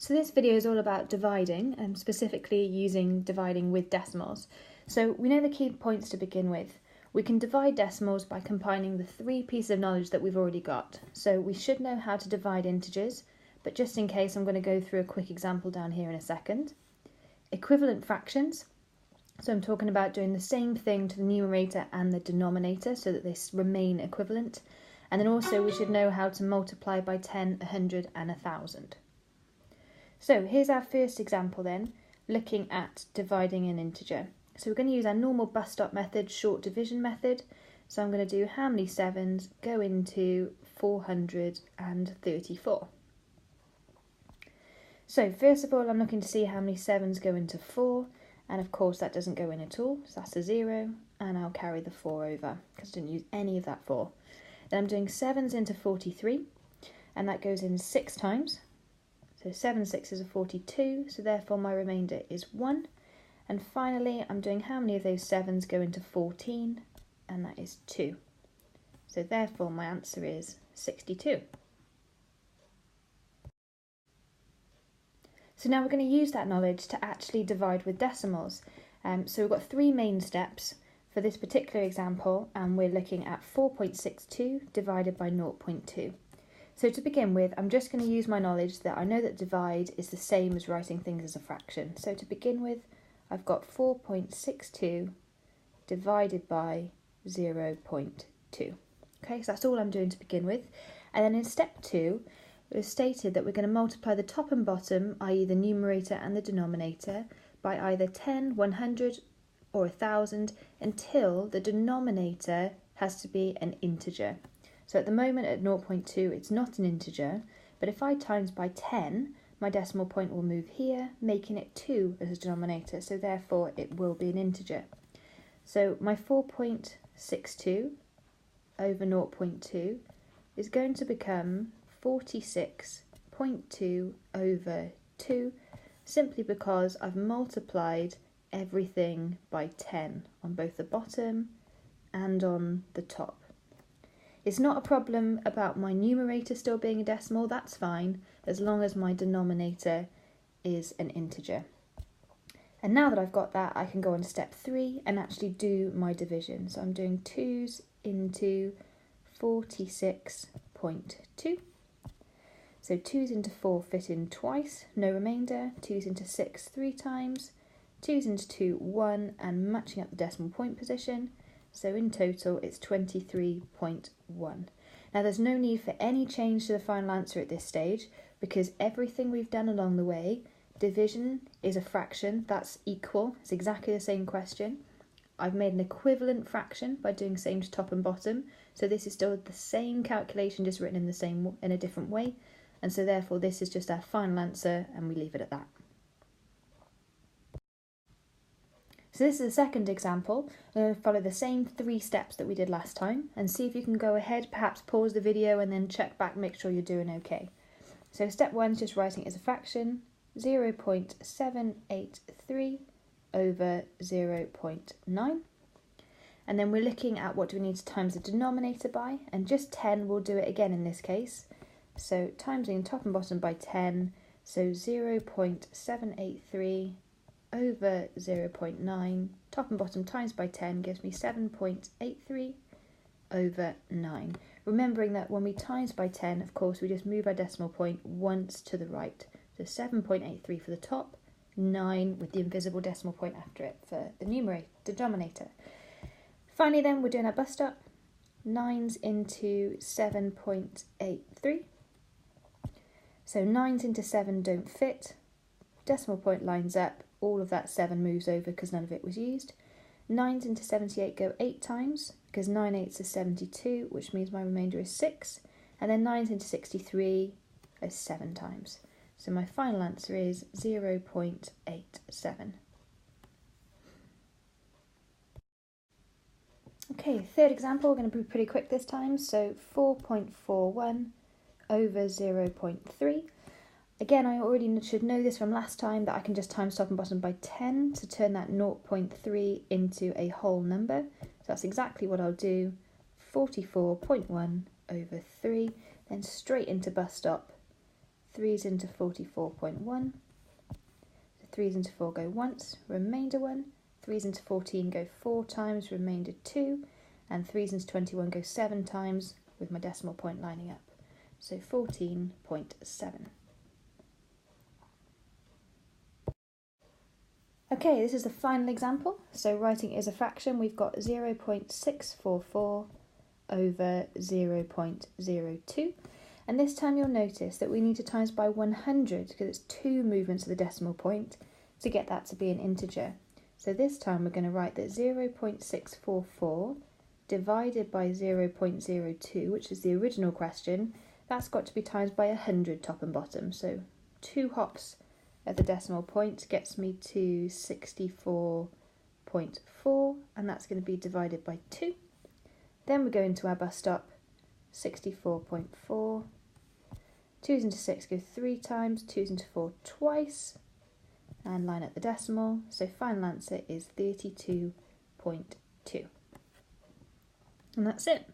So this video is all about dividing, and specifically using dividing with decimals. So we know the key points to begin with. We can divide decimals by combining the three pieces of knowledge that we've already got. So we should know how to divide integers, but just in case I'm going to go through a quick example down here in a second. Equivalent fractions. So I'm talking about doing the same thing to the numerator and the denominator so that they remain equivalent. And then also we should know how to multiply by 10, 100 and 1,000. So here's our first example then, looking at dividing an integer. So we're going to use our normal bus stop method, short division method. So I'm going to do how many 7s go into 434. So first of all, I'm looking to see how many 7s go into 4. And of course that doesn't go in at all, so that's a 0. And I'll carry the 4 over because I didn't use any of that 4. Then I'm doing 7s into 43. And that goes in 6 times. So 7 6s are 42, so therefore my remainder is 1. And finally, I'm doing how many of those 7s go into 14, and that is 2. So therefore my answer is 62. So now we're going to use that knowledge to actually divide with decimals. So we've got 3 main steps for this particular example, and we're looking at 4.62 divided by 0.2. So to begin with, I'm just going to use my knowledge that I know that divide is the same as writing things as a fraction. So to begin with, I've got 4.62 divided by 0.2. Okay, so that's all I'm doing to begin with. And then in step 2, we've stated that we're going to multiply the top and bottom, i.e. the numerator and the denominator, by either 10, 100 or 1,000 until the denominator has to be an integer. So at the moment at 0.2 it's not an integer, but if I times by 10, my decimal point will move here, making it 2 as a denominator, so therefore it will be an integer. So my 4.62 over 0.2 is going to become 46.2 over 2, simply because I've multiplied everything by 10 on both the bottom and on the top. It's not a problem about my numerator still being a decimal, that's fine, as long as my denominator is an integer. And now that I've got that, I can go on to step 3 and actually do my division. So I'm doing 2s into 46.2. So 2s into 4 fit in twice, no remainder. 2s into 6 3 times. 2s into 2 1, and matching up the decimal point position. So in total it's 23.1. Now there's no need for any change to the final answer at this stage because everything we've done along the way, division is a fraction, that's equal, it's exactly the same question. I've made an equivalent fraction by doing same to top and bottom, so this is still the same calculation just written in a different way, and so therefore this is just our final answer and we leave it at that. So this is the second example. I'm going to follow the same 3 steps that we did last time and see if you can go ahead, perhaps pause the video and then check back, make sure you're doing okay. So step 1 is just writing it as a fraction, 0.783 over 0.9. And then we're looking at what do we need to times the denominator by, and just 10 will do it again in this case. So timesing top and bottom by 10, so 0.783 over 0.9, top and bottom times by 10 gives me 7.83 over 9. Remembering that when we times by 10, of course, we just move our decimal point once to the right. So 7.83 for the top, 9 with the invisible decimal point after it for the denominator. Finally then, we're doing our bus stop. 9s into 7.83. So 9s into 7 don't fit. Decimal point lines up. All of that 7 moves over because none of it was used. 9s into 78 go 8 times because 9 8s is 72, which means my remainder is 6. And then 9s into 63 is 7 times. So my final answer is 0.87. Okay, third example, we're going to be pretty quick this time. So 4.41 over 0.3. Again, I already should know this from last time that I can just times top and bottom by 10 to turn that 0.3 into a whole number. So that's exactly what I'll do. 44.1 over 3, then straight into bus stop. 3's into 44.1. So 3's into 4 go once, remainder 1. 3's into 14 go 4 times, remainder 2. And 3's into 21 go 7 times, with my decimal point lining up. So 14.7. Okay, this is the final example. So writing as a fraction, we've got 0.644 over 0.02. And this time you'll notice that we need to times by 100 because it's 2 movements of the decimal point to get that to be an integer. So this time we're going to write that 0.644 divided by 0.02, which is the original question, that's got to be times by 100 top and bottom. So 2 hops at the decimal point gets me to 64.4, and that's going to be divided by 2. Then we go into our bus stop, 64.4. 2's into 6 go 3 times, 2's into 4 twice, and line up the decimal. So final answer is 32.2. And that's it.